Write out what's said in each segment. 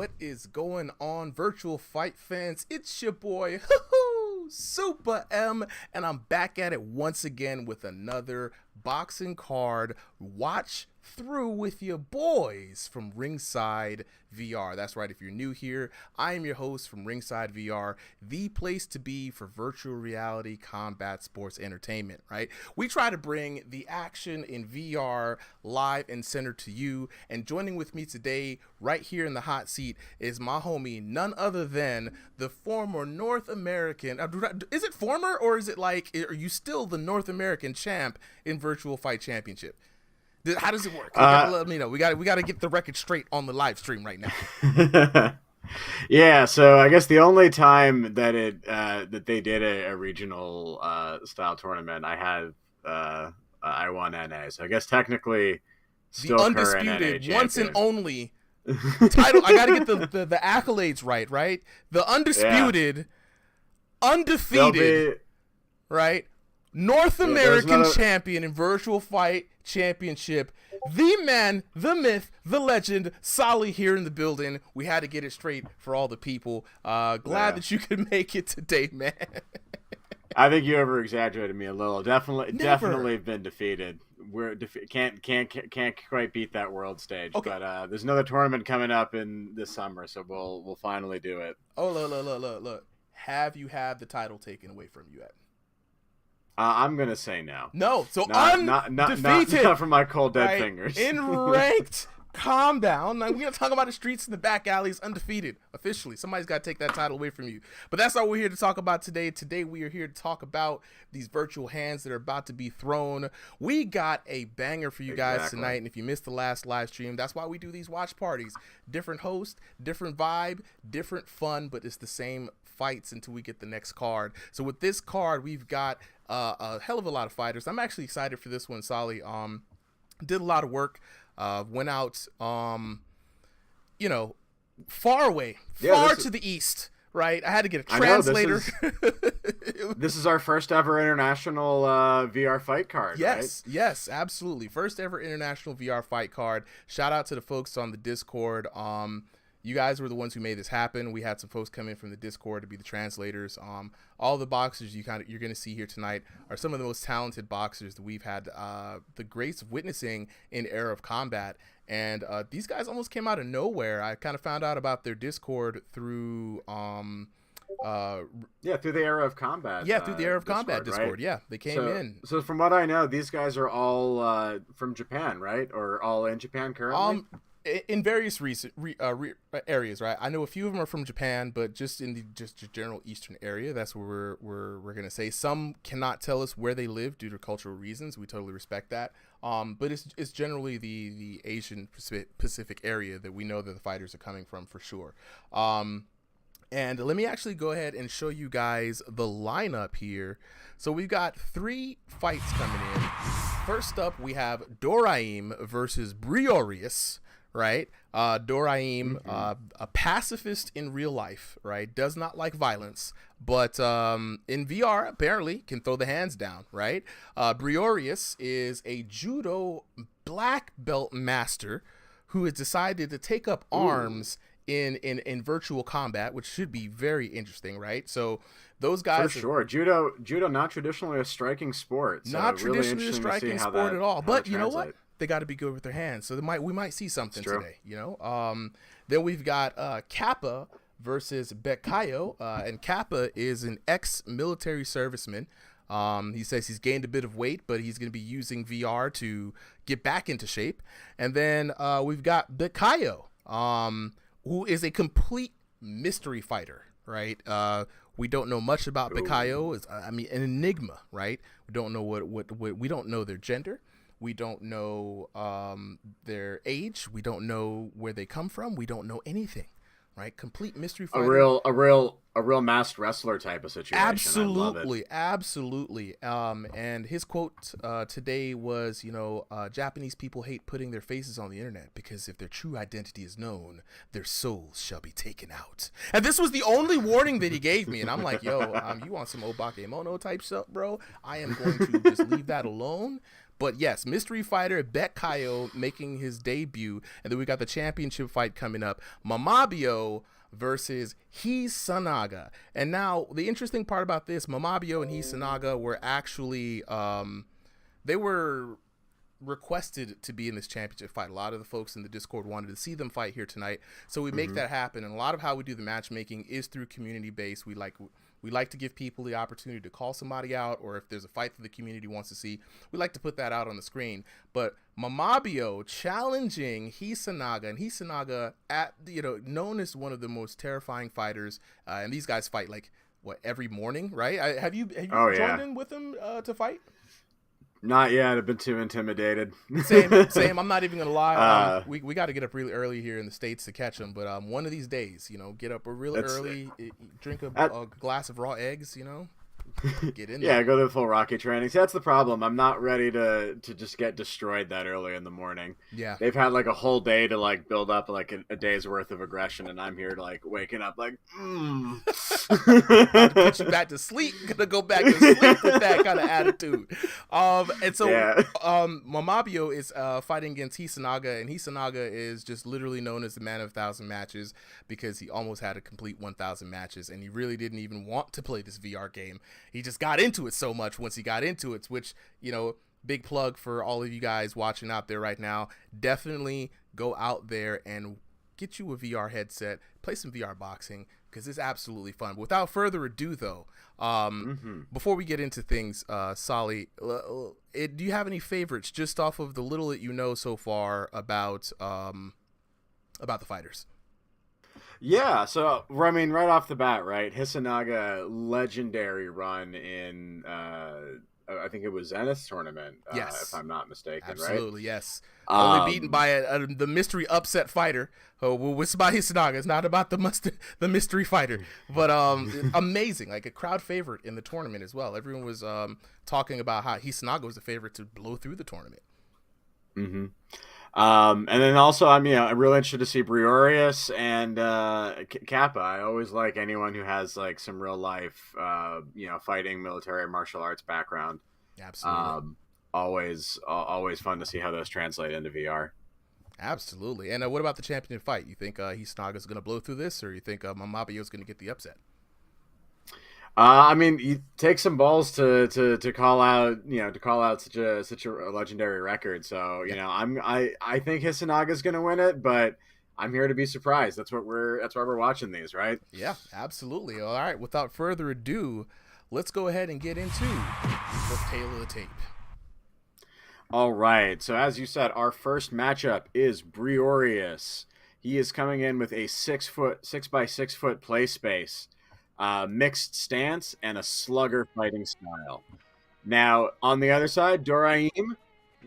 What is going on, virtual fight fans? It's your boy, Super M, and I'm back at it once again with another boxing card watch through with your boys from Ringside VR. That's right, if you're new here, I am your host from Ringside VR, the place to be for virtual reality combat sports entertainment, right? We try to bring the action in VR live and center to you, and joining with me today, right here in the hot seat, is my homie, none other than the former North American, is it former, or is it like, are you still the North American champ in Virtual Fight Championship? How does it work? Let me know. We got to get the record straight on the live stream right now. Yeah, so I guess the only time that that they did a regional style tournament, I won NA. So I guess technically still the undisputed, once and only title. I got to get the accolades right? The undisputed, undefeated, right? North American champion in Virtual Fight Championship. The man, the myth, the legend, Solly here in the building. We had to get it straight for all the people. Glad that you could make it today, man. I think you over-exaggerated me a little. Definitely been defeated. Can't quite beat that world stage. Okay. But there's another tournament coming up in this summer, so we'll finally do it. Oh, look. Have you had the title taken away from you yet? I'm gonna say no. No, so undefeated. Not from my cold dead fingers. In ranked, calm down. Now, we're gonna talk about the streets and the back alleys, undefeated officially. Somebody's got to take that title away from you. But that's all we're here to talk about today. Today we are here to talk about these virtual hands that are about to be thrown. We got a banger for you guys tonight, and if you missed the last live stream, that's why we do these watch parties. Different host, different vibe, different fun, but it's the same fights until we get the next card. So with this card, we've got a hell of a lot of fighters. I'm actually excited for this one. Solly did a lot of work, went out far away, to the east, right? I had to get a translator. This is our first ever international VR fight card. Yes, absolutely, first ever international VR fight card. Shout out to the folks on the Discord. You guys were the ones who made this happen. We had some folks come in from the Discord to be the translators. All the boxers you're going to see here tonight are some of the most talented boxers that we've had the grace of witnessing in Era of Combat. And these guys almost came out of nowhere. I kind of found out about their Discord through through the Era of Combat. Yeah, through the Era of Combat Discord. Right? Yeah, they came in. So from what I know, these guys are all from Japan, right? Or all in Japan currently? In various areas, right? I know a few of them are from Japan, but just in the general Eastern area, that's where we're gonna say. Some cannot tell us where they live due to cultural reasons. We totally respect that. But it's generally the Asian Pacific area that we know that the fighters are coming from for sure. And let me actually go ahead and show you guys the lineup here. So we've got 3 fights coming in. First up, we have Doraim versus Briorius. Right, Doraim, a pacifist in real life, right? Does not like violence, but in VR apparently can throw the hands down, right? Briorius is a judo black belt master who has decided to take up arms in virtual combat, which should be very interesting, right? So those guys, for sure, judo not traditionally a striking sport, so not traditionally really a striking sport at all. But you know what? They got to be good with their hands, so we might see something today, Then we've got Kappa versus Bekayo, and Kappa is an ex-military serviceman. He says he's gained a bit of weight, but he's going to be using VR to get back into shape. And then we've got Bekayo, who is a complete mystery fighter, right? We don't know much about Bekayo. An enigma, right? We don't know what we don't know their gender. We don't know their age. We don't know where they come from. We don't know anything, right? Complete mystery fighter. A real masked wrestler type of situation. Absolutely. And his quote today was, Japanese people hate putting their faces on the internet because if their true identity is known, their souls shall be taken out. And this was the only warning that he gave me. And I'm like, you want some Obakemono type stuff, bro? I am going to just leave that alone. But yes, mystery fighter Bekkayo making his debut, and then we got the championship fight coming up, Mamabyo versus Hisanaga. And now the interesting part about this, Mamabyo and Hisanaga were actually they were requested to be in this championship fight. A lot of the folks in the Discord wanted to see them fight here tonight, so we make that happen. And a lot of how we do the matchmaking is through community base. We like to give people the opportunity to call somebody out, or if there's a fight that the community wants to see, we like to put that out on the screen. But Mamabyo challenging Hisanaga, and Hisanaga, known as one of the most terrifying fighters, and these guys fight like every morning, right? Have you joined in with them to fight? Not yet. I've been too intimidated. Same. I'm not even gonna lie. We got to get up really early here in the States to catch them. But one of these days, get up really early, drink a glass of raw eggs, get in there. Yeah, go to the full Rocky training. See, that's the problem. I'm not ready to just get destroyed that early in the morning. Yeah. They've had like a whole day to like build up like a day's worth of aggression, and I'm here to like waking up like, put you back to sleep. Gonna go back to sleep with that kind of attitude. And so Mamabyo is fighting against Hisanaga, and Hisanaga is just literally known as the man of 1,000 matches because he almost had a complete 1,000 matches, and he really didn't even want to play this VR game. He just got into it so much once he got into it, which, big plug for all of you guys watching out there right now. Definitely go out there and get you a VR headset, play some VR boxing, because it's absolutely fun. Without further ado, though, before we get into things, Solly, do you have any favorites just off of the little that you know so far about the fighters? Yeah, so I mean, right off the bat, right? Hisanaga legendary run in I think it was Zenith's tournament, yes, if I'm not mistaken. Absolutely, right? Yes. Only beaten by the mystery upset fighter. It's about Hisanaga. It's not about the mystery fighter, but amazing, like a crowd favorite in the tournament as well. Everyone was talking about how Hisanaga was the favorite to blow through the tournament. Mm-hmm. And then also, I'm really interested to see Briorius and Kappa. I always like anyone who has like some real life, fighting, military, martial arts background. Absolutely. Always fun to see how those translate into VR. Absolutely. And what about the champion fight? You think Hisanaga's going to blow through this, or you think Mamabyo's going to get the upset? I mean, you take some balls to call out, such a legendary record. So, I think Hisanaga's going to win it, but I'm here to be surprised. That's why we're watching these, right? Yeah, absolutely. All right. Without further ado, let's go ahead and get into the tale of the tape. All right. So as you said, our first matchup is Briorius. He is coming in with a 6 by 6 foot play space. Mixed stance and a slugger fighting style. Now, on the other side, Doraim,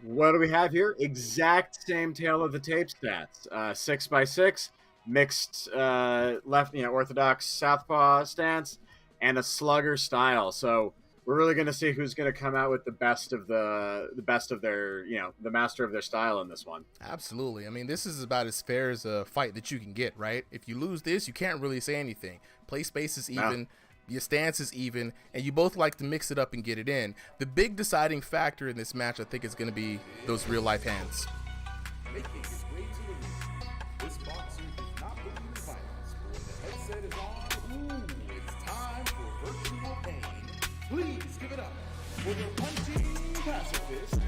what do we have here? Exact same tail of the tape stats. 6 by 6, mixed left, orthodox southpaw stance, and a slugger style. So we're really going to see who's going to come out with the best of their, the master of their style in this one. Absolutely. I mean, this is about as fair as a fight that you can get, right? If you lose this, you can't really say anything. Play space is even, your stance is even, and you both like to mix it up and get it in. The big deciding factor in this match, I think, is going to be those real life hands. Making his way to the ring. This boxer does not believe in violence, but when the headset is on, it's time for virtual pain. Please give it up for the punching pacifist,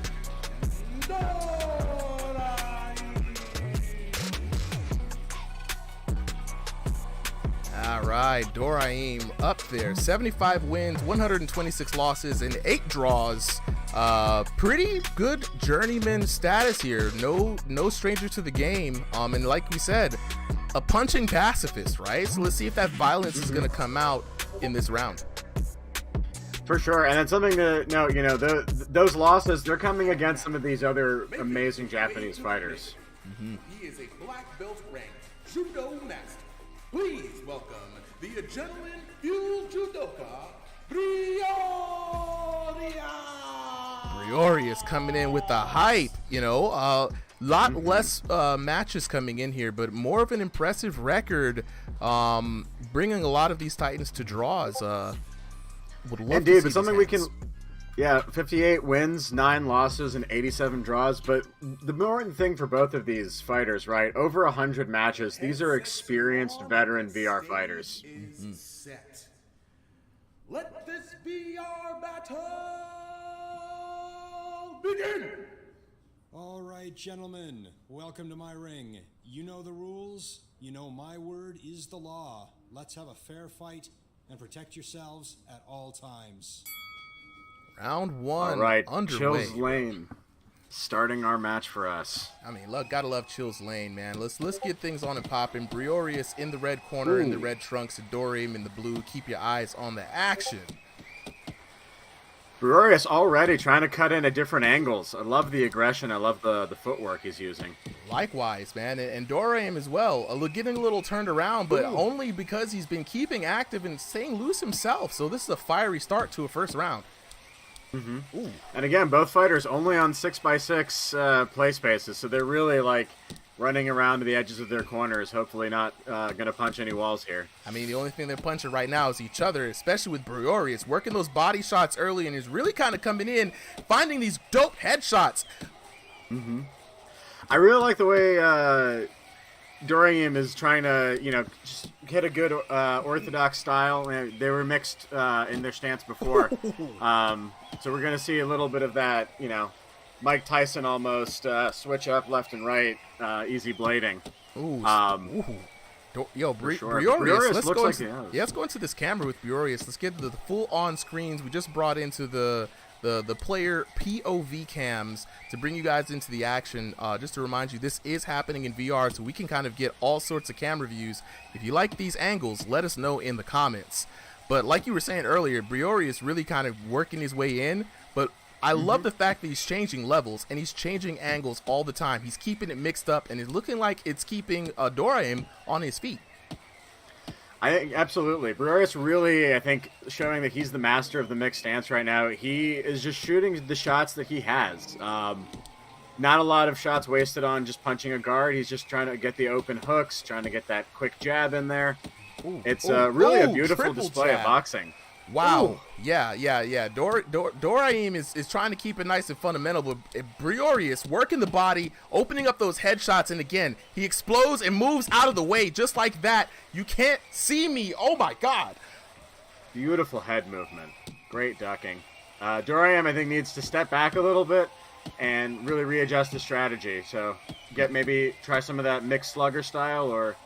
All right, Doraim up there. 75 wins, 126 losses, and 8 draws. Pretty good journeyman status here. No stranger to the game. And like we said, a punching pacifist, right? So let's see if that violence is going to come out in this round. For sure, and it's something to note. Those losses, they're coming against some of these other amazing Japanese fighters. Mm-hmm. He is a black belt ranked judo master. Please welcome the adrenaline fueled judoka, Briorius coming in with the hype. Lot less matches coming in here, but more of an impressive record, bringing a lot of these titans to draws. Indeed, but something we can Yeah, 58 wins, 9 losses, and 87 draws. But the important thing for both of these fighters, right? Over 100 matches. These are experienced veteran VR fighters. Mm-hmm. Let this be our battle. Begin! All right, gentlemen, welcome to my ring. You know the rules. You know my word is the law. Let's have a fair fight and protect yourselves at all times. Round 1. All right, underway. Chills Lane starting our match for us. I mean, look, gotta love Chills Lane, man. Let's get things on and popping. Briorius in the red corner in the red trunks, Dorium in the blue. Keep your eyes on the action. Briorius already trying to cut in at different angles. I love the aggression. I love the footwork he's using. Likewise, man. And Dorium as well. Getting a little turned around, but only because he's been keeping active and staying loose himself. So this is a fiery start to a first round. Mm-hmm. And again, both fighters only on 6x6 play spaces, so they're really like running around to the edges of their corners, hopefully not going to punch any walls here. I mean, the only thing they're punching right now is each other, especially with Briorius working those body shots early, and is really kind of coming in, finding these dope headshots. Mm-hmm. I really like the way Dorium is trying to, just hit a good orthodox style. They were mixed in their stance before. So we're going to see a little bit of that, Mike Tyson almost switch up left and right, easy blading. Ooh. Sure. Briorius, let's go into this camera with Briorius. Let's get the full on screens. We just brought into the player POV cams to bring you guys into the action. Just to remind you, this is happening in VR, so we can kind of get all sorts of camera views. If you like these angles, let us know in the comments. But like you were saying earlier, Briorius really kind of working his way in, but I love the fact that he's changing levels and he's changing angles all the time. He's keeping it mixed up, and it's looking like it's keeping Dorium on his feet. Absolutely. Briorius really, I think, showing that he's the master of the mixed stance right now. He is just shooting the shots that he has. Not a lot of shots wasted on just punching a guard. He's just trying to get the open hooks, trying to get that quick jab in there. It's really a beautiful display of boxing. Wow. Ooh. Yeah. Dorium is trying to keep it nice and fundamental, but Briorius working the body, opening up those headshots, and again, he explodes and moves out of the way just like that. You can't see me. Oh, my God. Beautiful head movement. Great ducking. Dorium, I think, needs to step back a little bit and really readjust his strategy. So maybe try some of that mixed slugger style or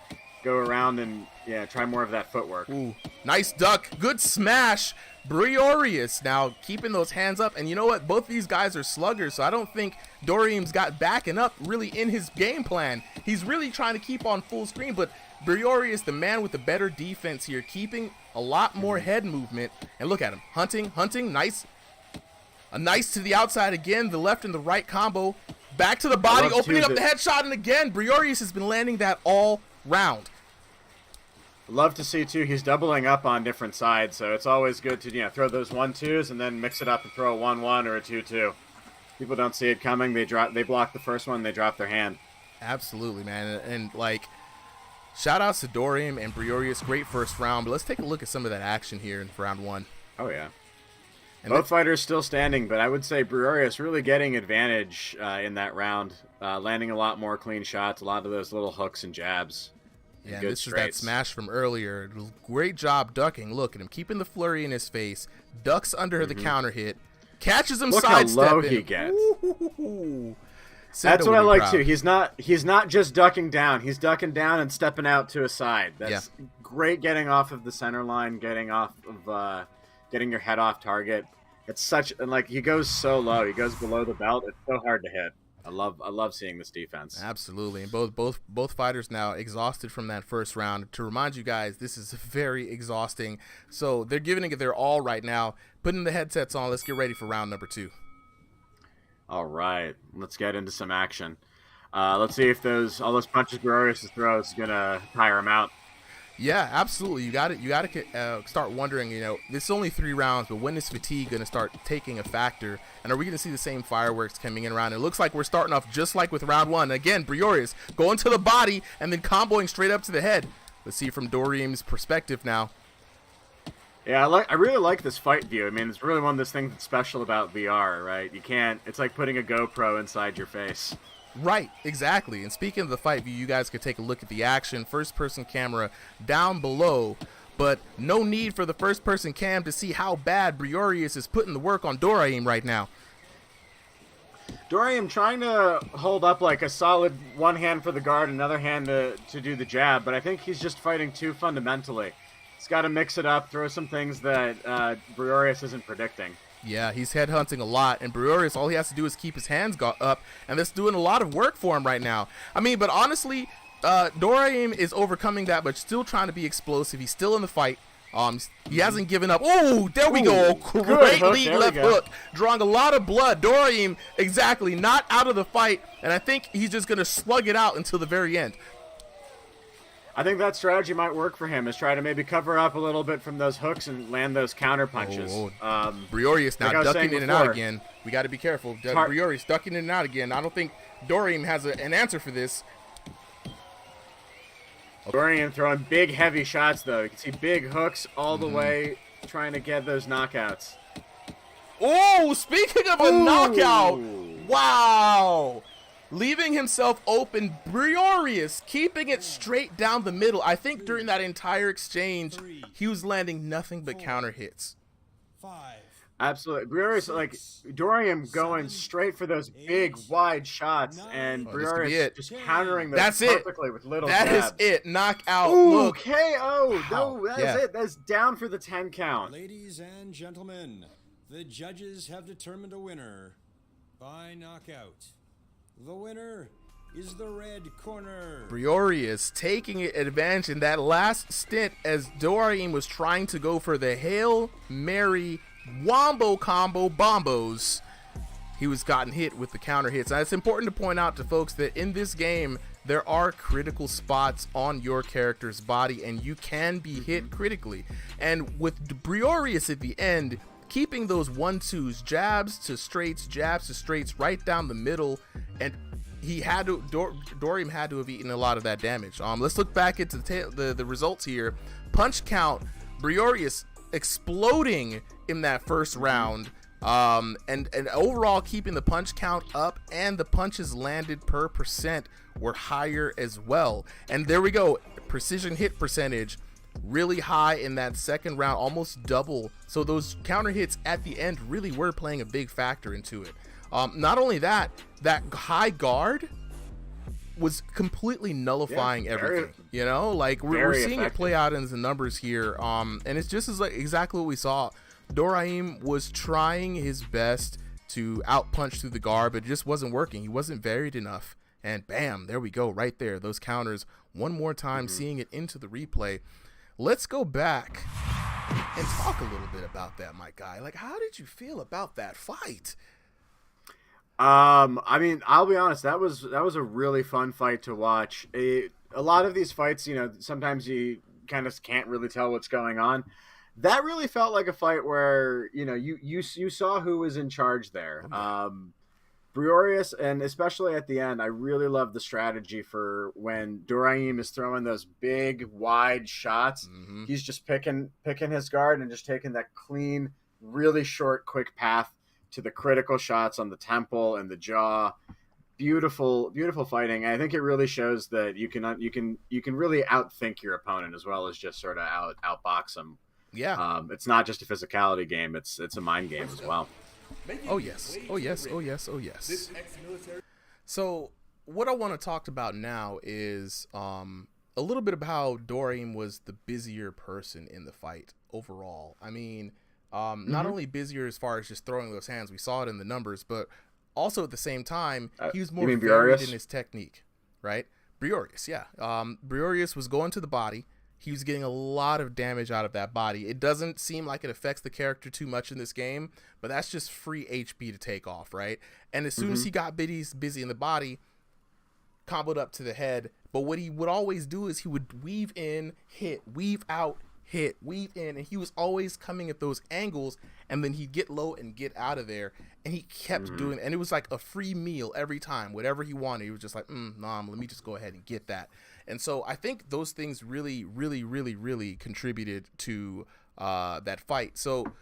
go around and try more of that footwork. Ooh, nice duck, good smash. Briorius now keeping those hands up, and you know what? Both these guys are sluggers, so I don't think Dorium's got backing up really in his game plan. He's really trying to keep on full screen, but Briorius, the man with the better defense here, keeping a lot more head movement. And look at him, hunting, nice. A nice to the outside again, the left and the right combo. Back to the body, opening up the headshot, and again, Briorius has been landing that all round. Love to see, too, he's doubling up on different sides, so it's always good to throw those 1-2s and then mix it up and throw a 1-1 or a 2-2. People don't see it coming. They block the first one, they drop their hand. Absolutely, man. And like, shout outs to Dorium and Briorius, great first round, but let's take a look at some of that action here in round 1. Oh, yeah. And both fighters still standing, but I would say Briorius really getting advantage in that round, landing a lot more clean shots, a lot of those little hooks and jabs. Yeah, and this is that smash from earlier. Great job ducking. Look at him, keeping the flurry in his face. Ducks under the counter hit. Catches him sidestepping. Look how low he gets. Ooh. That's what I like, too. He's not just ducking down. He's ducking down and stepping out to a side. That's great getting off of the center line, getting your head off target. It's he goes so low. He goes below the belt. It's so hard to hit. I love seeing this defense. Absolutely. And both fighters now exhausted from that first round. To remind you guys, this is very exhausting. So they're giving it their all right now. Putting the headsets on. Let's get ready for round number 2. All right. Let's get into some action. Let's see if all those punches Briorius throws is gonna tire him out. Yeah, absolutely. You got to start wondering, this is only 3 rounds, but when is fatigue going to start taking a factor? And are we going to see the same fireworks coming in around? It looks like we're starting off just like with round 1. Again, Briorius going to the body and then comboing straight up to the head. Let's see from Dorium's perspective now. Yeah, I really like this fight view. I mean, it's really one of those things that's special about VR, right? You can't. It's like putting a GoPro inside your face. Right, exactly. And speaking of the fight view, you guys could take a look at the action first-person camera down below. But no need for the first-person cam to see how bad Briorius is putting the work on Doraim right now. Doraim trying to hold up like a solid one hand for the guard, another hand to do the jab, but I think he's just fighting too fundamentally. He's got to mix it up, throw some things that Briorius isn't predicting. Yeah, he's headhunting a lot, and Briorius, all he has to do is keep his hands up, and that's doing a lot of work for him right now. I mean, but honestly, Doraim is overcoming that, but still trying to be explosive. He's still in the fight. He hasn't given up. Oh, there we go. Great lead left hook. Drawing a lot of blood. Doraim, exactly, not out of the fight, and I think he's just going to slug it out until the very end. I think that strategy might work for him, is try to maybe cover up a little bit from those hooks and land those counter punches. Briorius now like ducking in and out again. We got to be careful. Briorius ducking in and out again. I don't think Doraim has an answer for this. Okay. Doraim throwing big, heavy shots, though. You can see big hooks all the way, trying to get those knockouts. Oh, speaking of a knockout. Wow. Leaving himself open, Briorius keeping it straight down the middle. I think during that entire exchange, he was landing nothing but counter hits. 5. Absolutely. Briorius, like, Doraim going straight for those big, wide shots, and Briorius just countering those perfectly with little jabs. That is it. Knockout. Ooh, look. KO. No, that is it. That's down for the 10 count. Ladies and gentlemen, the judges have determined a winner by knockout. The winner is the red corner. Briorius taking advantage in that last stint as Doraim was trying to go for the Hail Mary Wombo combo bombos. He was gotten hit with the counter hits. Now, it's important to point out to folks that in this game, there are critical spots on your character's body, and you can be hit critically. And with Briorius at the end, keeping those 1-2s, jabs to straights right down the middle, and he had to Doraim had to have eaten a lot of that damage. Let's look back into the results here. Punch count, Briorius exploding in that first round, and overall keeping the punch count up, and the punches landed per percent were higher as well. And there we go, precision hit percentage really high in that second round, almost double. So those counter hits at the end really were playing a big factor into it. Not only that, that high guard was completely nullifying everything. You know, like we're seeing it play out in the numbers here. And it's just as like exactly what we saw. Doraim was trying his best to outpunch through the guard, but it just wasn't working. He wasn't varied enough. And bam, there we go, right there. Those counters one more time, seeing it into the replay. Let's go back and talk a little bit about that, my guy. Like, how did you feel about that fight? I mean, I'll be honest, that was a really fun fight to watch. A lot of these fights, you know, sometimes you kind of can't really tell what's going on. That really felt like a fight where, you know, you saw who was in charge there. Briorius, and especially at the end, I really love the strategy for when Doraim is throwing those big, wide shots. He's just picking his guard and just taking that clean, really short, quick path to the critical shots on the temple and the jaw. Beautiful, beautiful fighting. I think it really shows that you can really outthink your opponent as well as just sort of outbox them. Yeah. It's not just a physicality game; it's a mind game as well. Oh yes. Oh yes. Oh yes. Oh yes. So what I want to talk about now is a little bit about how Doraim was the busier person in the fight overall. I mean, not only busier as far as just throwing those hands, we saw it in the numbers, but also at the same time, he was more varied in his technique, right? Briorius, yeah. Briorius was going to the body. He was getting a lot of damage out of that body. It doesn't seem like it affects the character too much in this game, but that's just free HP to take off, right? And as soon as he got busy in the body, comboed up to the head. But what he would always do is he would weave in, hit, weave out, hit, weave in, and he was always coming at those angles, and then he'd get low and get out of there, and he kept doing it. And it was like a free meal every time. Whatever he wanted, he was just like, let me just go ahead and get that. And so I think those things really, really, really, really contributed to that fight. So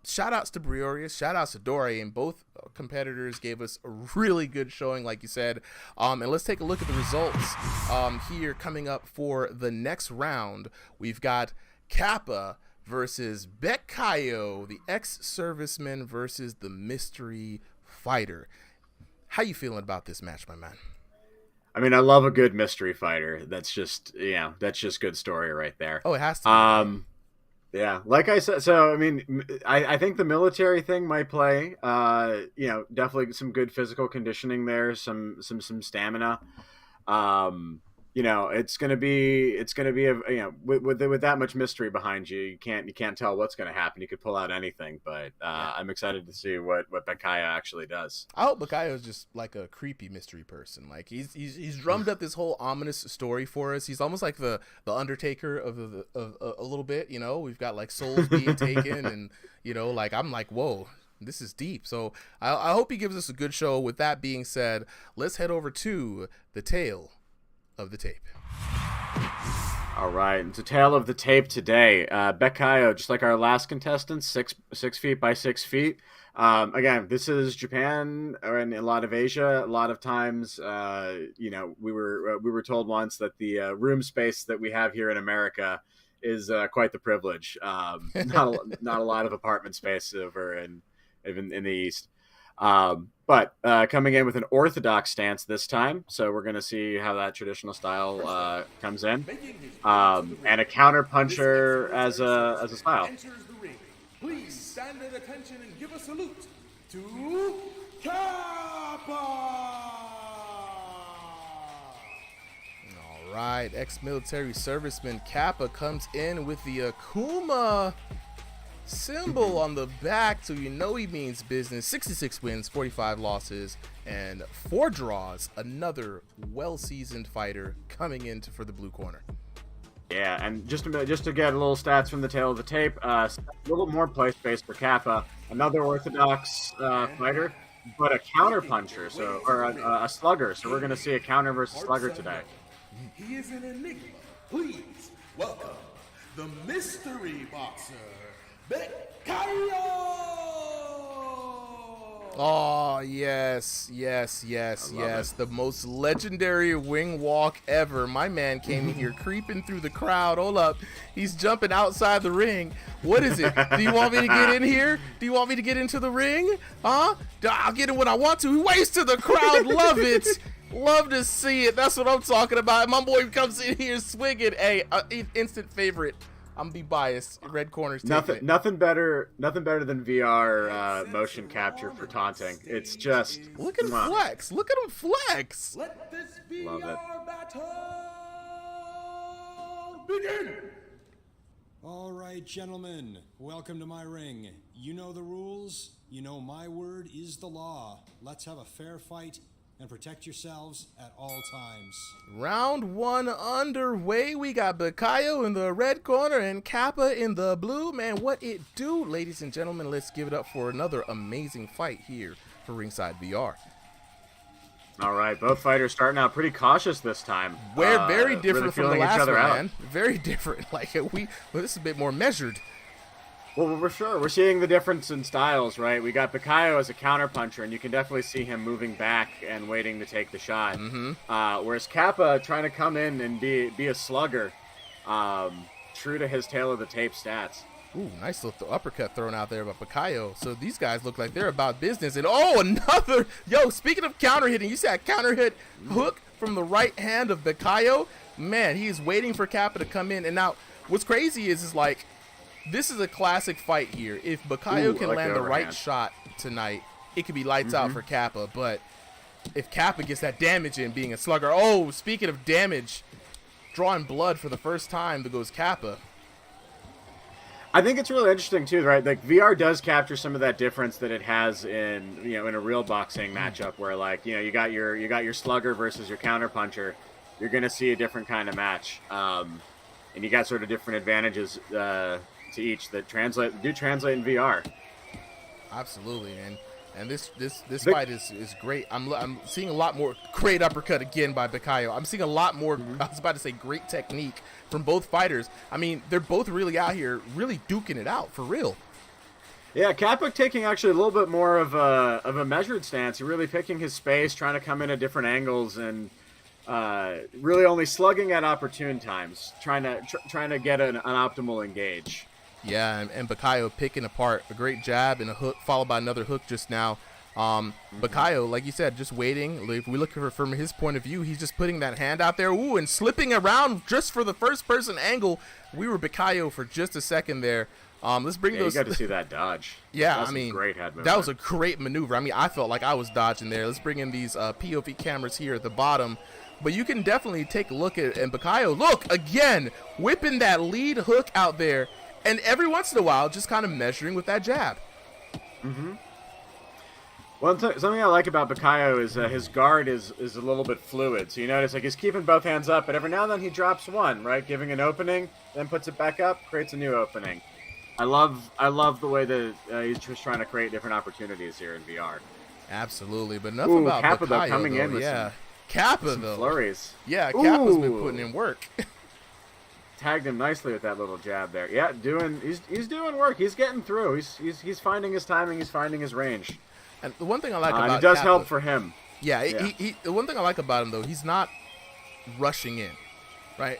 shout outs to Briorius, shout outs to Dore, and both competitors gave us a really good showing, like you said. And let's take a look at the results here coming up for the next round. We've got Kappa versus Bekayo, the ex-serviceman versus the mystery fighter. How you feeling about this match, my man? I mean, I love a good mystery fighter. That's just good story right there. Oh, it has to be. Yeah, like I said, so I mean, I think the military thing might play. Definitely some good physical conditioning there, some stamina. It's gonna be with that much mystery behind you, you can't tell what's gonna happen. You could pull out anything, but I'm excited to see what Bekayo actually does. I hope Bekayo is just like a creepy mystery person. Like he's drummed up this whole ominous story for us. He's almost like the Undertaker of a little bit. We've got like souls being taken, and like I'm like, whoa, this is deep. So I hope he gives us a good show. With that being said, let's head over to the tale of the tape. All right, it's a tale of the tape today. Bekayo, just like our last contestant, 6 feet by 6 feet. Again, this is Japan and a lot of Asia. A lot of times, we were told once that the room space that we have here in America is quite the privilege. Not a lot of apartment space over in the East. But coming in with an orthodox stance this time, so we're going to see how that traditional style comes in, and a counter puncher as a style. Please stand at attention and give a salute to Kappa. All right, ex-military serviceman Kappa comes in with the Akuma symbol on the back, so he means business. 66 wins, 45 losses, and 4 draws. Another well-seasoned fighter coming in for the blue corner. Yeah, and just to get a little stats from the tail of the tape, a little more play space for Kappa. Another orthodox fighter, but a counter puncher, or a slugger. So we're going to see a counter versus slugger today. He is an enigma. Please welcome the mystery boxer, Bekayo! Oh, yes. The most legendary wing walk ever. My man came in here creeping through the crowd. Hold up. He's jumping outside the ring. What is it? Do you want me to get in here? Do you want me to get into the ring? Huh? I'll get in when I want to. He waits to the crowd. Love it. Love to see it. That's what I'm talking about. My boy comes in here swinging. Hey, instant favorite. I'm be biased. Red corners. Nothing better than VR motion capture for taunting. It's just look at him flex. Look at him flex. Let this be Love it. our battle. Begin. All right, gentlemen, welcome to my ring. You know the rules. You know my word is the law. Let's have a fair fight and protect yourselves at all times. Round 1 underway. We got Bekayo in the red corner and Kappa in the blue. Man, what it do, ladies and gentlemen? Let's give it up for another amazing fight here for Ringside VR. All right, both fighters starting out pretty cautious this time. We're very different really from the last one, out. man. Very different. Like this is a bit more measured. Well, we're sure. We're seeing the difference in styles, right? We got Bekayo as a counterpuncher, and you can definitely see him moving back and waiting to take the shot. Mm-hmm. Whereas Kappa trying to come in and be a slugger, true to his tail of the tape stats. Ooh, nice little uppercut thrown out there by Bekayo. So these guys look like they're about business. And another. Yo, speaking of counter hitting, you see that counter hit hook from the right hand of Bekayo? Man, he is waiting for Kappa to come in. And now, what's crazy is like, this is a classic fight here. If Bekayo can land the right shot tonight, it could be lights out for Kappa. But if Kappa gets that damage in being a slugger. Oh, speaking of damage, drawing blood for the first time, there goes Kappa. I think it's really interesting too, right? Like VR does capture some of that difference that it has in in a real boxing matchup, where like you got your slugger versus your counterpuncher. You're gonna see a different kind of match, and you got sort of different advantages to each that translate in VR. Absolutely, And this fight is great. I'm seeing a lot more great uppercut again by Bakayo. I'm seeing a lot more. I was about to say great technique from both fighters. I mean, they're both really out here, really duking it out for real. Yeah, Kappa taking actually a little bit more of a measured stance. He's really picking his space, trying to come in at different angles, and really only slugging at opportune times, trying to get an optimal engage. Yeah, and Bakayo picking apart a great jab and a hook, followed by another hook just now. Bakayo, like you said, just waiting. If we look from his point of view, he's just putting that hand out there, and slipping around just for the first-person angle. We were Bakayo for just a second there. Let's bring those. You got to see that dodge. Yeah, I mean, great head movement. That was a great maneuver. I mean, I felt like I was dodging there. Let's bring in these POV cameras here at the bottom. But you can definitely take a look at and Bakayo. Look, again, whipping that lead hook out there. And every once in a while, just kind of measuring with that jab. Mm-hmm. Well, something I like about Bakayo is his guard is a little bit fluid. So you notice like he's keeping both hands up, but every now and then he drops one, right? Giving an opening, then puts it back up, creates a new opening. I love the way that he's just trying to create different opportunities here in VR. Absolutely, but enough about Kappa, Bakayo, though, coming though. in with Kappa, some though. flurries. Yeah, Kappa's been putting in work. Tagged him nicely with that little jab there. Yeah, he's doing work. He's getting through. He's finding his timing. He's finding his range. And the one thing I like about it does Kappa, help for him. Yeah, he the one thing I like about him though, he's not rushing in, right?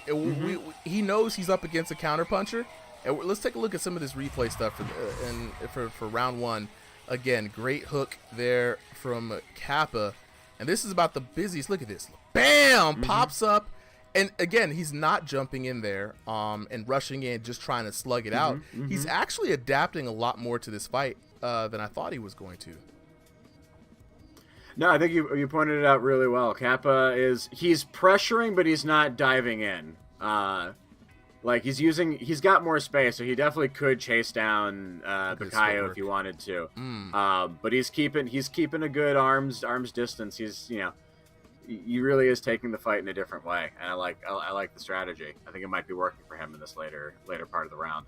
He knows he's up against a counterpuncher. And let's take a look at some of this replay stuff for round one. Again, great hook there from Kappa, and this is about the busiest. Look at this, bam, pops up. And again, he's not jumping in there and rushing in, just trying to slug it out. He's actually adapting a lot more to this fight than I thought he was going to. No, I think you pointed it out really well. Kappa he's pressuring, but he's not diving in. Like he's got more space, so he definitely could chase down Bakayo if he wanted to. But he's keeping a good arms distance. He really is taking the fight in a different way, and I like the strategy. I think it might be working for him in this later part of the round.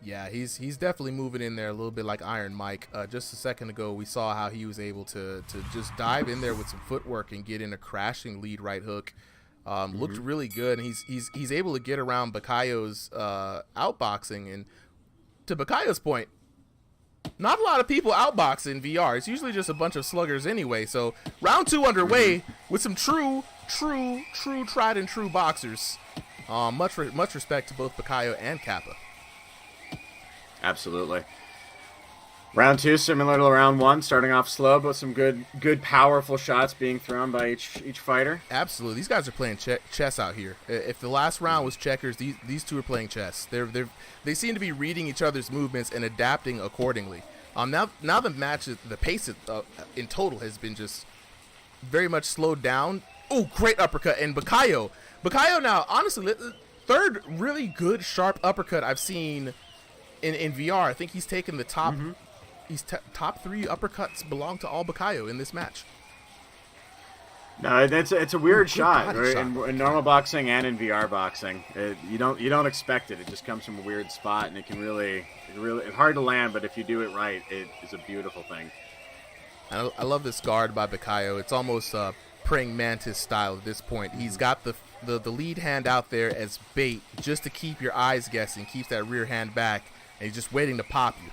Yeah, he's definitely moving in there a little bit like Iron Mike. Just a second ago, we saw how he was able to just dive in there with some footwork and get in a crashing lead right hook. Looked really good, and he's able to get around Bakayo's outboxing. And to Bakayo's point, not a lot of people outbox in VR. It's usually just a bunch of sluggers anyway. So round two underway with some true tried and true boxers. Much respect to both Bakayo and Kappa. Absolutely. Round two, similar to round one, starting off slow, but some good powerful shots being thrown by each fighter. Absolutely, these guys are playing chess out here. If the last round was checkers, these two are playing chess. They seem to be reading each other's movements and adapting accordingly. Now the match, the pace in total has been just very much slowed down. Oh, great uppercut, and Bakayo now, honestly, third really good sharp uppercut I've seen in VR. I think he's taken the top. Top three uppercuts belong to all Bakayo in this match. No, it's a weird shot, right? In normal boxing and in VR boxing, you don't expect it. It just comes from a weird spot, and it can really it's hard to land. But if you do it right, it is a beautiful thing. I love this guard by Bakayo. It's almost praying mantis style at this point. He's got the lead hand out there as bait, just to keep your eyes guessing, keeps that rear hand back, and he's just waiting to pop you.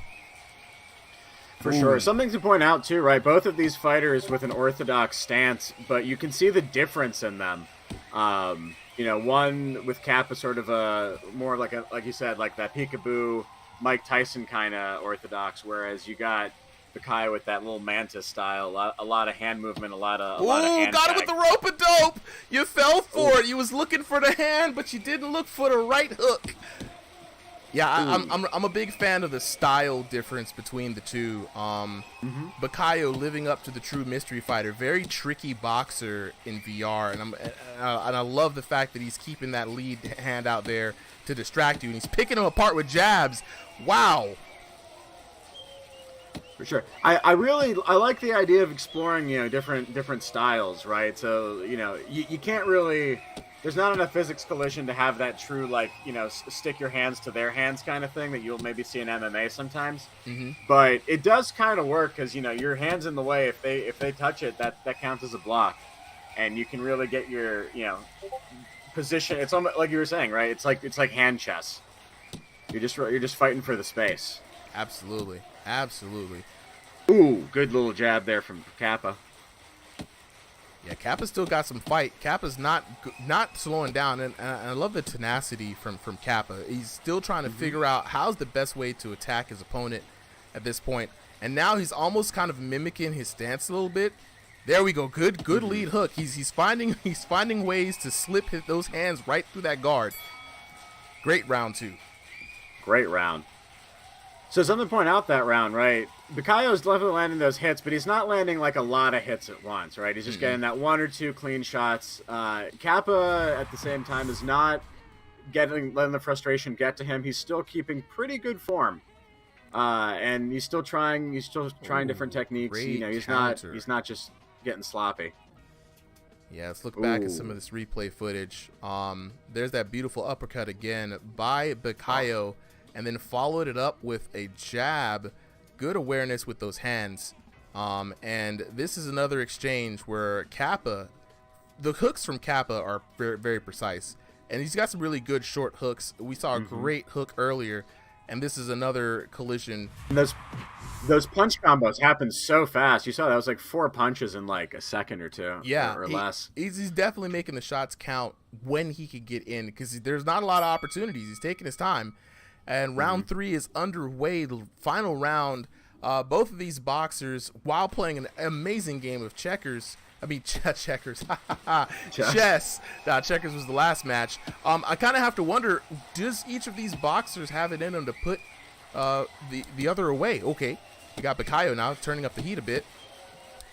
For sure. Something to point out, too, right? Both of these fighters with an orthodox stance, but you can see the difference in them. One with Kappa sort of a more like you said, like that peekaboo, Mike Tyson kind of orthodox, whereas you got Bakayo with that little mantis style, a lot of hand movement, a lot of hand got tag. it with the rope-a-dope! You fell for it. You was looking for the hand, but you didn't look for the right hook. Yeah, I'm a big fan of the style difference between the two. Bakayo living up to the true mystery fighter, very tricky boxer in VR, and I love the fact that he's keeping that lead hand out there to distract you, and he's picking them apart with jabs. Wow. For sure, I like the idea of exploring different styles, right? So you can't really there's not enough physics collision to have that true, like, you know, stick your hands to their hands kind of thing that you'll maybe see in MMA sometimes. But it does kind of work because, you know, your hand's in the way. If they touch it, that counts as a block, and you can really get your, you know, position. It's almost like you were saying, right? It's like hand chess. You're just fighting for the space. Absolutely, absolutely. Ooh, good little jab there from Kappa. Yeah, Kappa's still got some fight. Kappa's not slowing down, and I love the tenacity from Kappa. He's still trying to figure out how's the best way to attack his opponent at this point. And now he's almost kind of mimicking his stance a little bit. There we go. Good lead hook. He's finding ways to slip those hands right through that guard. Great round 2. Great round. So something to point out that round, right? Bukayo's definitely landing those hits, but he's not landing like a lot of hits at once, right? He's just getting that 1 or 2 clean shots. Kappa, at the same time, is not letting the frustration get to him. He's still keeping pretty good form, and he's still trying different techniques. You know, he's not just getting sloppy. Yeah, let's look back at some of this replay footage. There's that beautiful uppercut again by Bukayo. And then followed it up with a jab. Good awareness with those hands. And this is another exchange where Kappa, the hooks from Kappa are very, very precise. And he's got some really good short hooks. We saw a great hook earlier. And this is another collision. And those punch combos happen so fast. You saw that was like 4 punches in like a second or 2. Yeah, or less. He's definitely making the shots count when he could get in. Because there's not a lot of opportunities. He's taking his time. And round 3 is underway, the final round. Both of these boxers, while playing an amazing game of checkers, checkers, chess. Checkers was the last match. I kind of have to wonder, does each of these boxers have it in them to put the other away? Okay, we got Bukayo now turning up the heat a bit.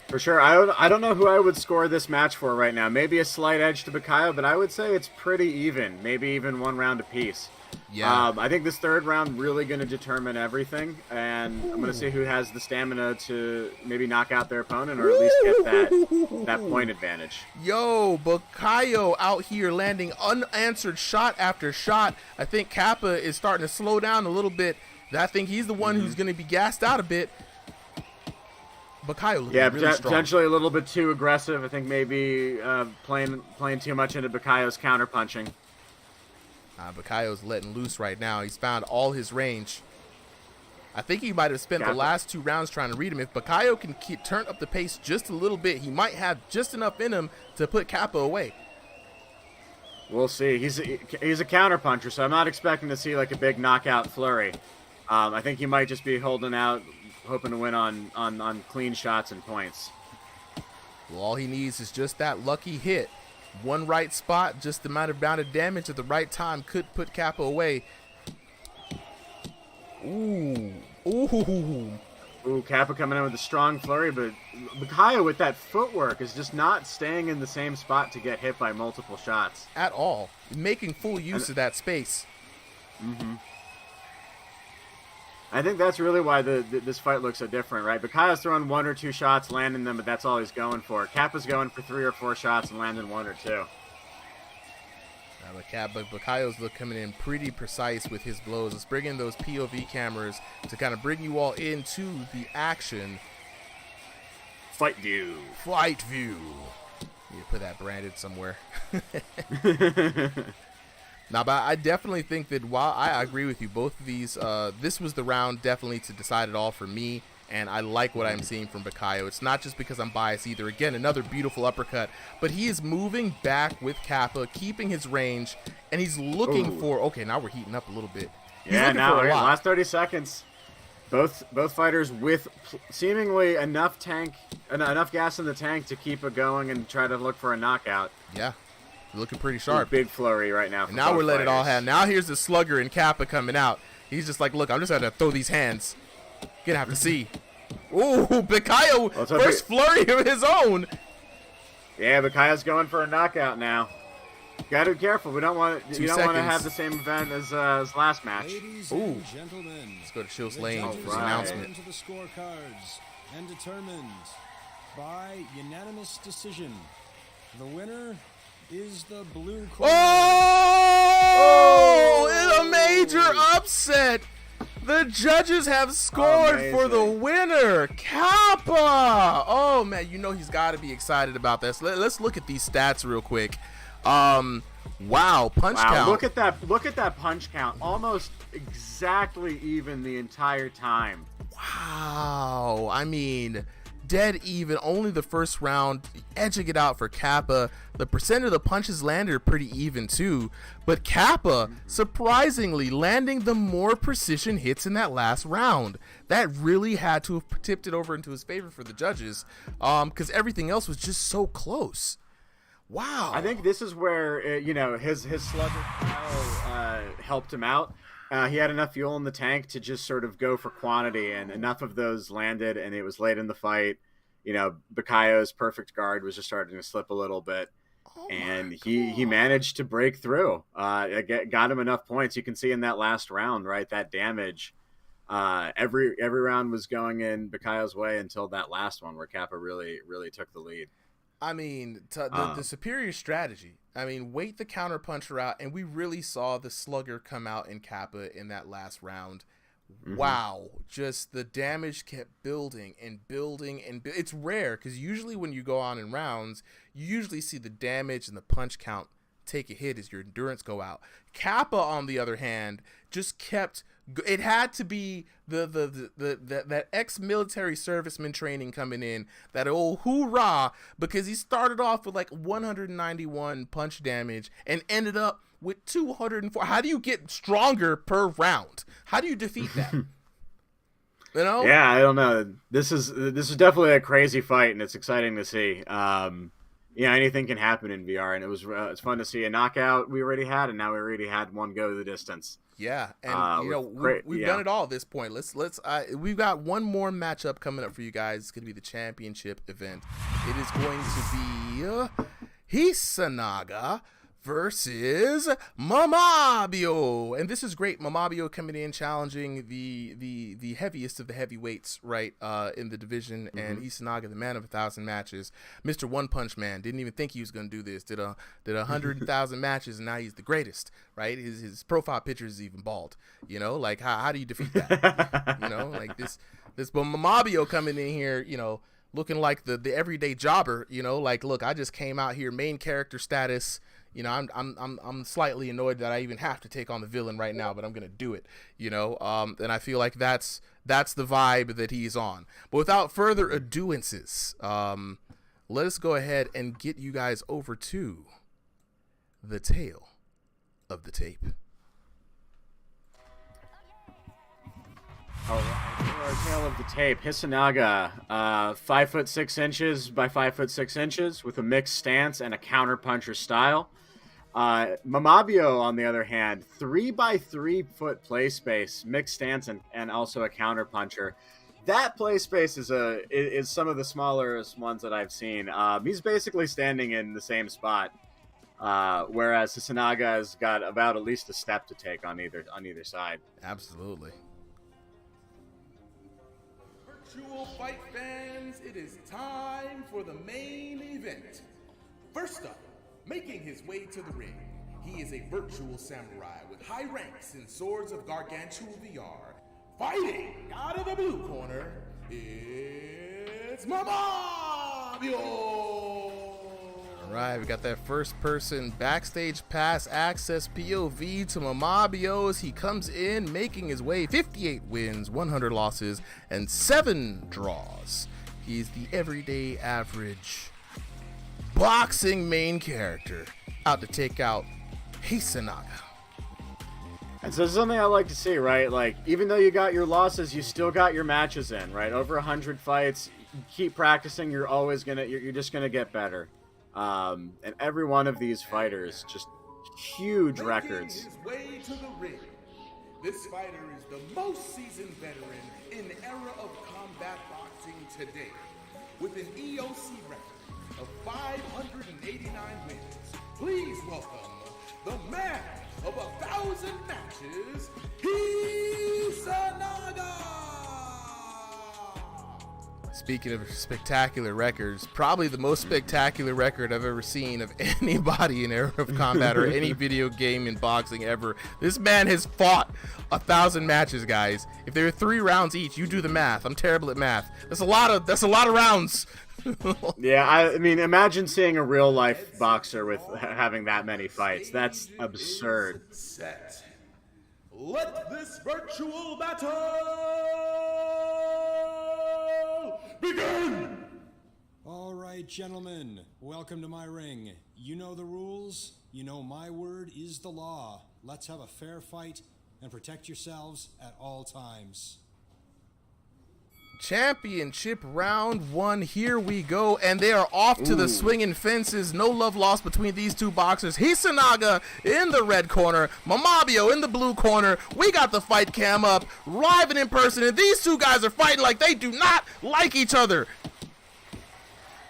For sure. I don't know who I would score this match for right now. Maybe a slight edge to Bukayo, but I would say it's pretty even. Maybe even 1 round apiece. Yeah. I think this 3rd round really going to determine everything, and I'm going to see who has the stamina to maybe knock out their opponent or at least get that point advantage. Yo, Bukayo out here landing unanswered shot after shot. I think Kappa is starting to slow down a little bit. I think he's the one who's going to be gassed out a bit. Bukayo looking really strong. Potentially a little bit too aggressive. I think maybe playing too much into Bukayo's counterpunching. Bukayo's letting loose right now. He's found all his range. I think he might have spent the last 2 rounds trying to read him. If Bukayo can turn up the pace just a little bit, he might have just enough in him to put Kappa away. We'll see. He's a counterpuncher, so I'm not expecting to see like a big knockout flurry. I think he might just be holding out, hoping to win on clean shots and points. Well, all he needs is just that lucky hit. 1 right spot, just the amount of damage at the right time could put Kappa away. Ooh. Kappa coming in with a strong flurry, but Bukayo with that footwork is just not staying in the same spot to get hit by multiple shots. At all. Making full use of that space. I think that's really why this fight looks so different, right? Bukayo's throwing 1 or 2 shots, landing them, but that's all he's going for. Kappa's going for 3 or 4 shots and landing 1 or 2. But Bukayo's coming in pretty precise with his blows. Let's bring in those POV cameras to kind of bring you all into the action. Fight view. You put that branded somewhere. Now, but I definitely think that while I agree with you, both of these, this was the round definitely to decide it all for me, and I like what I'm seeing from Bukayo. It's not just because I'm biased either. Again, another beautiful uppercut, but he is moving back with Kappa, keeping his range, and he's looking for, okay, now we're heating up a little bit. Yeah, now last 30 seconds. Both fighters with seemingly enough gas in the tank to keep it going and try to look for a knockout. Yeah. Looking pretty sharp. Big flurry right now. And now we're letting it all happen. Now here's the slugger and Kappa coming out. He's just like, look, I'm just going to throw these hands. Gonna have to see. Ooh, Bukayo, first flurry of his own. Yeah, Bukayo's going for a knockout now. Gotta be careful. You don't want to have the same event as last match. Ladies and gentlemen, let's go to Chill's Lane for his right. announcement. Into the scorecards and determined by unanimous decision. The winner is the blue corner. Oh! In a major upset, the judges have scored for the winner, Kappa. Oh man, you know he's got to be excited about this. Let's look at these stats real quick. Wow, punch count. Look at that punch count. Almost exactly even the entire time. Wow. I mean, dead even. Only the first round edging it out for Kappa. The percent of the punches landed are pretty even too. But Kappa, surprisingly, landing the more precision hits in that last round. That really had to have tipped it over into his favor for the judges, because everything else was just so close. Wow. I think this is where his slugger style helped him out. He had enough fuel in the tank to just sort of go for quantity, and enough of those landed, and it was late in the fight. Bakayo's perfect guard was just starting to slip a little bit, and he managed to break through. Got him enough points. You can see in that last round, right, that damage. Every round was going in Bakayo's way until that last one where Kappa really took the lead. I mean, the superior strategy. I mean, wait the counter puncher out, and we really saw the slugger come out in Kappa in that last round. Mm-hmm. Wow, just the damage kept building and building, and it's rare because usually when you go on in rounds, you usually see the damage and the punch count take a hit as your endurance go out. Kappa, on the other hand, just kept. It had to be that ex-military serviceman training coming in, that old hoorah, because he started off with like 191 punch damage and ended up with 204. How do you get stronger per round? How do you defeat that? Yeah, I don't know. This is definitely a crazy fight, and it's exciting to see. Anything can happen in VR, and it's fun to see a knockout we already had, and now we already had one go the distance. Yeah, and we've done it all at this point. We've got one more matchup coming up for you guys. It's gonna be the championship event. It is going to be Hisanaga versus Mamabyo, and this is great. Mamabyo coming in challenging the heaviest of the heavyweights, right, in the division, and Hisanaga, the man of 1,000 matches, Mr. One Punch Man. Didn't even think he was gonna do this. Did 100,000 matches, and now he's the greatest, right? His profile picture is even bald. Like how do you defeat that? Like this. But Mamabyo coming in here, looking like the everyday jobber. Like, look, I just came out here, main character status. I'm slightly annoyed that I even have to take on the villain right now, but I'm gonna do it. And I feel like that's the vibe that he's on. But without further adoances, let us go ahead and get you guys over to the tale of the tape. All right, our tale of the tape. Hisanaga, 5'6" by 5'6" with a mixed stance and a counter puncher style. Mamabyo, on the other hand, 3 by 3 foot play space, mixed stance, and also a counter puncher. That play space is some of the smallest ones that I've seen. He's basically standing in the same spot, whereas Hisanaga has got about at least a step to take on either side. Absolutely. Virtual fight fans, it is time for the main event. First up, making his way to the ring, he is a virtual samurai with high ranks in Swords of Gargantua VR. Fighting out of the blue corner, it's Mamabyo! All right, we got that first person backstage pass access POV to Mamabyo as he comes in, making his way 58 wins, 100 losses, and 7 draws. He's the everyday average boxing main character out to take out Hisanaga. And so something I like to see, right? Like, even though you got your losses, you still got your matches in, right? Over 100 fights, keep practicing. You're just gonna get better. And every one of these fighters, just huge records. His way to the ring. This fighter is the most seasoned veteran in the era of combat boxing today, with an EOC record of 589 wins. Please welcome the man of 1,000 matches, Hisanaga! Speaking of spectacular records, probably the most spectacular record I've ever seen of anybody in Era of Combat or any video game in boxing ever. This man has fought 1,000 matches, guys. If there are 3 rounds each, you do the math. I'm terrible at math. That's a lot of rounds. Yeah, I mean, imagine seeing a real life boxer with having that many fights. That's absurd. Set. Let this virtual battle begin! All right, gentlemen, welcome to my ring. You know the rules. You know my word is the law. Let's have a fair fight and protect yourselves at all times. Championship round 1, here we go, and they are off to the swinging fences. No love lost between these two boxers. Hisanaga in the red corner, Mamabyo in the blue corner. We got the fight cam up, live and in person, and these two guys are fighting like they do not like each other.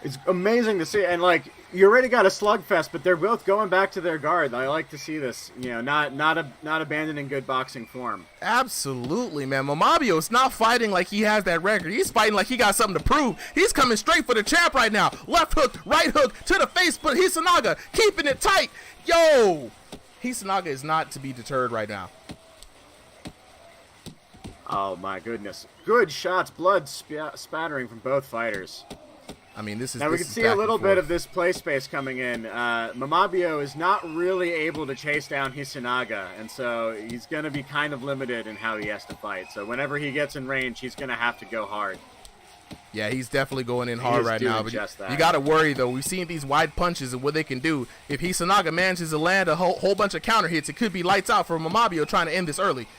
It's amazing to see, and like, you already got a slugfest, but they're both going back to their guard. I like to see this, you know, not abandoning good boxing form. Absolutely, man. Mamabyo is not fighting like he has that record. He's fighting like he got something to prove. He's coming straight for the champ right now. Left hook, right hook to the face, but Hisanaga keeping it tight. Yo, Hisanaga is not to be deterred right now. Oh my goodness. Good shots, blood spattering from both fighters. I mean, this is now we can see a little bit of this play space coming in. Mamabyo is not really able to chase down Hisanaga, and so he's going to be kind of limited in how he has to fight. So whenever he gets in range, he's going to have to go hard. Yeah, he's definitely going in hard right now. But you got to worry, though. We've seen these wide punches and what they can do. If Hisanaga manages to land a whole bunch of counter hits, it could be lights out for Mamabyo trying to end this early.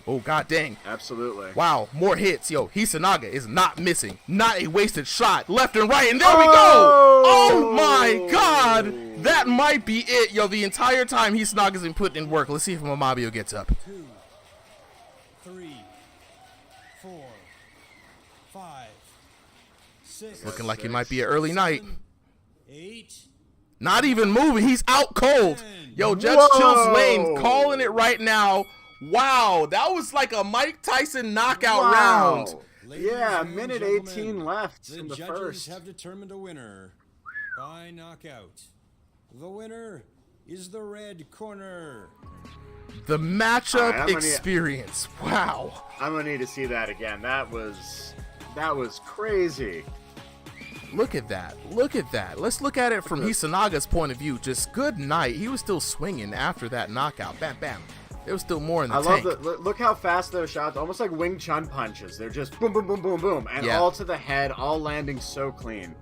Oh, god dang. Absolutely. Wow, more hits. Yo, Hisanaga is not missing. Not a wasted shot. Left and right, and there we go. Oh, my God. That might be it. Yo, the entire time Hisanaga's been putting in work. Let's see if Mamabyo gets up. 2, 3, 4, 5, 6. Looking like it might be an early night. 8. Not even moving. He's out cold. Yo, Judge Chill's Lane calling it right now. Wow, that was like a Mike Tyson knockout round. Yeah, a minute 18 left in the judges first. Have determined a winner by knockout. The winner is the red corner. The matchup experience. Wow. I'm gonna need to see that again. That was crazy. Look at that. Look at that. Let's look at it from Hisanaga's point of view. Just good night. He was still swinging after that knockout. Bam, bam. There was still more in the tank. Love that. Look how fast those shots, almost like Wing Chun punches. They're just boom, boom, boom, boom, boom, and all to the head, all landing so clean.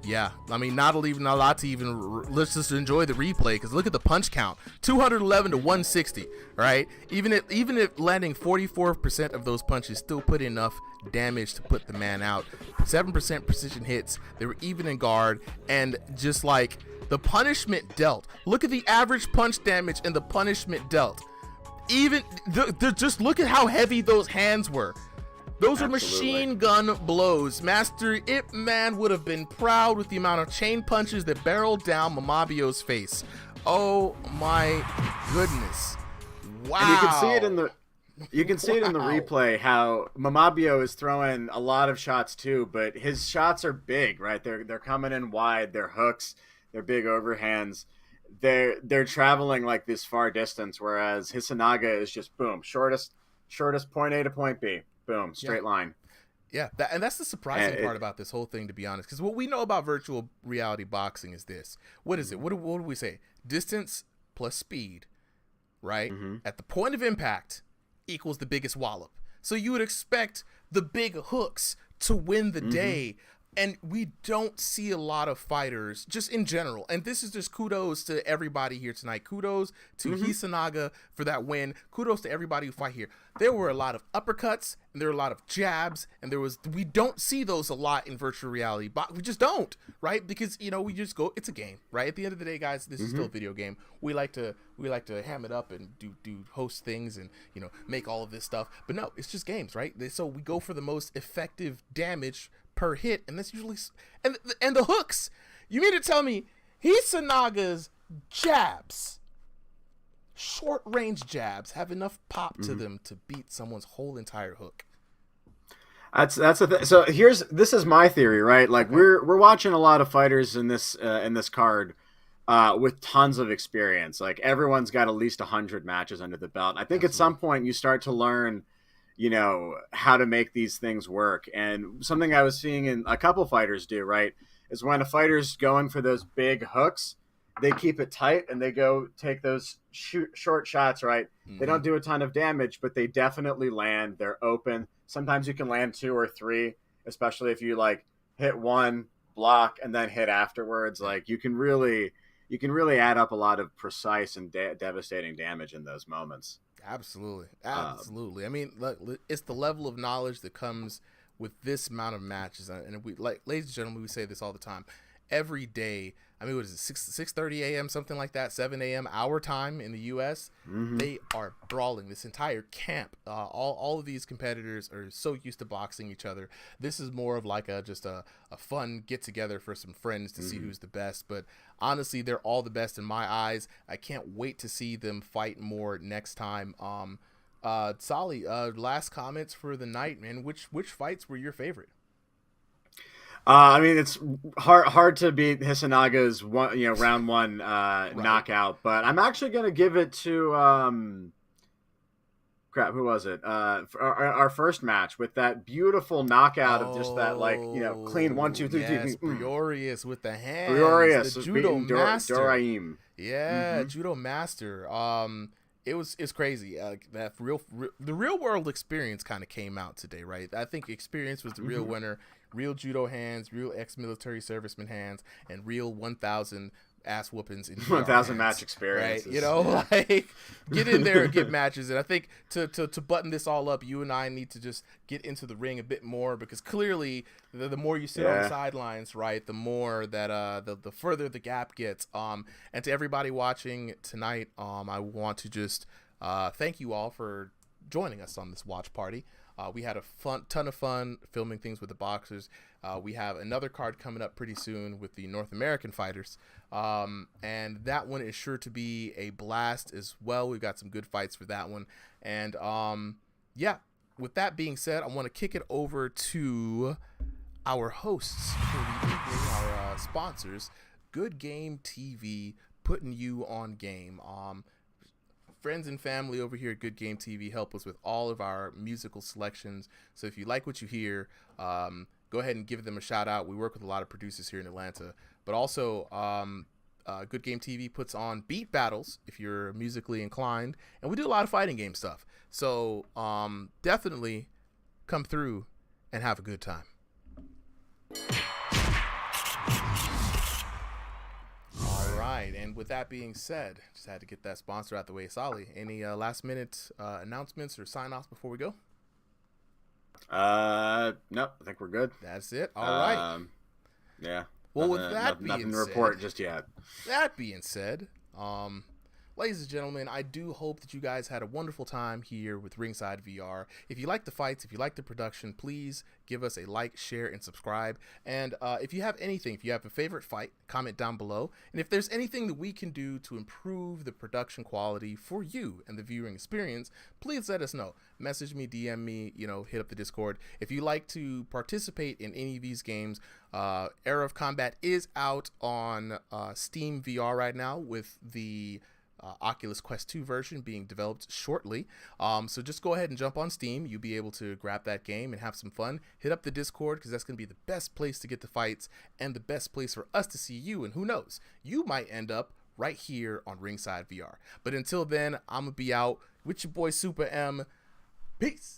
Yeah, I mean, not a lot to even. Let's just enjoy the replay because look at the punch count: 211 to 160. Right? Even if landing 44% of those punches still put enough damage to put the man out. 7% precision hits. They were even in guard, and just like the punishment dealt. Look at the average punch damage and the punishment dealt. Even just look at how heavy those hands were. Those are machine gun blows. Master Ip Man would have been proud with the amount of chain punches that barreled down Mamabyo's face. Oh my goodness. Wow. And you can see it in the replay how Mamabyo is throwing a lot of shots too, but his shots are big, right? They're coming in wide, they're hooks, they're big overhands. They're traveling like this far distance, whereas Hisanaga is just boom, shortest point A to point B, boom, straight line. Yeah, and that's the surprising part about this whole thing, to be honest, because what we know about virtual reality boxing is this. What is it? What do we say? Distance plus speed, right? At the point of impact equals the biggest wallop. So you would expect the big hooks to win the day. And we don't see a lot of fighters just in general. And this is just kudos to everybody here tonight. Kudos to Hisanaga for that win. Kudos to everybody who fight here. There were a lot of uppercuts and there were a lot of jabs, and we don't see those a lot in virtual reality. But we just don't, right? Because, you know, we just go, it's a game, right? At the end of the day, guys, this is still a video game. We like to ham it up and do host things and, you know, make all of this stuff. But no, it's just games, right? So we go for the most effective damage per hit, and that's usually and the hooks. You mean to tell me Hisanaga's jabs, short range jabs, have enough pop to them to beat someone's whole entire hook? That's the thing. So this is my theory, right? Like Okay. we're watching a lot of fighters in this card with tons of experience. Like everyone's got at least 100 matches under the belt. I think at some Absolutely. point you start to learn, how to make these things work. And something I was seeing in a couple fighters do, right, is when a fighter's going for those big hooks, they keep it tight and they go take those short shots, right? They Mm-hmm. don't do a ton of damage, but they definitely land. They're open. Sometimes you can land 2 or 3, especially if you like hit one block and then hit afterwards. Yeah. Like you can really add up a lot of precise and devastating damage in those moments. Absolutely. Um, Absolutely. I mean, look, it's the level of knowledge that comes with this amount of matches, and we, like, ladies and gentlemen, we say this all the time. Every day, I mean, what is it, 6:30 a.m., something like that, 7 a.m. our time in the U.S., mhm. they are brawling. This entire camp, all of these competitors are so used to boxing each other. This is more of like just a fun get together for some friends to see who's the best. But honestly, they're all the best in my eyes. I can't wait to see them fight more next time. Solly, last comments for the night, man. Which fights were your favorite? I mean, it's hard to beat Hisanaga's round one Right. knockout, but I'm actually going to give it to crap. Who was it? Our first match with that beautiful knockout of just that clean one Oh, two three. yes, Briorius with the hands, the Glorious was judo beating master. Doraim. Yeah, Mm-hmm. judo master. It's crazy. That the real world experience kind of came out today, right? I think experience was the real Mm-hmm. winner. Real judo hands, real ex-military serviceman hands, and real 1,000 ass whoopings in VR 1,000 match hands. Right, experiences. like get in there and get matches. And I think to button this all up, you and I need to just get into the ring a bit more, because clearly the more you sit on the Yeah. sidelines, right, the more that the further the gap gets. And to everybody watching tonight, I want to just thank you all for joining us on this watch party. We had a ton of fun filming things with the boxers. We have another card coming up pretty soon with the North American fighters, and that one is sure to be a blast as well. We've got some good fights for that one, and yeah. With that being said, I want to kick it over to our hosts for the evening, our sponsors, Good Game TV, putting you on game. Friends and family over here at Good Game TV help us with all of our musical selections. So if you like what you hear, go ahead and give them a shout out. We work with a lot of producers here in Atlanta, but also Good Game TV puts on beat battles if you're musically inclined, and we do a lot of fighting game stuff. So definitely come through and have a good time. All right, and with that being said, just had to get that sponsor out the way. Solly, any last minute announcements or sign offs before we go? No, I think we're good. That's it. All right. Yeah. Well, with Nothing, that nothing being to said, report just yet. um, ladies and gentlemen, I do hope that you guys had a wonderful time here with Ringside VR. If you like the fights, if you like the production, please give us a like, share, and subscribe. And if you have anything, if you have a favorite fight, comment down below. And if there's anything that we can do to improve the production quality for you and the viewing experience, please let us know. Message me, DM me, hit up the Discord. If you like to participate in any of these games, Era of Combat is out on Steam VR right now, with the Oculus Quest 2 version being developed shortly. So just go ahead and jump on Steam. You'll be able to grab that game and have some fun. Hit up the Discord, because that's going to be the best place to get the fights and the best place for us to see you. And who knows, you might end up right here on Ringside VR. But until then, I'm going to be out with your boy Super M. Peace.